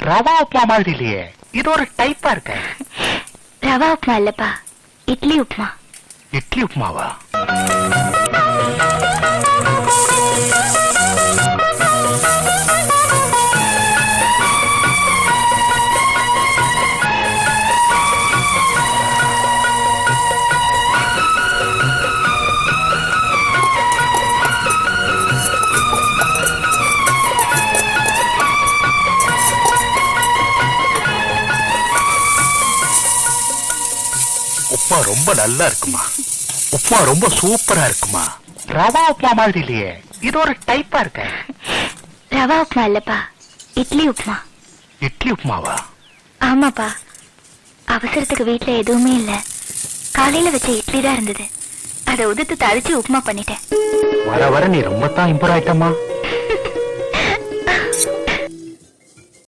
ரவா உப்புமா மாதிரி இல்லையே, இது ஒரு டைப்பா இருக்க. ரவா உப்புமா இல்லப்பா, இட்லி உப்புமா. இட்லி உப்புமாவா? உப்புமா ரொம்ப நல்லா இருக்குமா, உப்புமா ரொம்ப சூப்பரா இருக்குமா. ரவா உப்புமா மாதிரி இல்லையே, இது ஒரு டைப்பா இருக்க. ரவா உப்புமா இல்லப்பா, இட்லி உப்புமா. இட்லி உப்புமாவா? ஆமாப்பா, அவசரத்துக்கு வீட்டுல எதுவுமே இல்ல, காலையில வச்ச இட்லி தான் இருந்தது, அதை உதுத்து தழிச்சு உப்புமா பண்ணிட்டேன். வர வர நீ ரொம்ப தான் இம்ப்ரூவ் ஆயிட்டமா.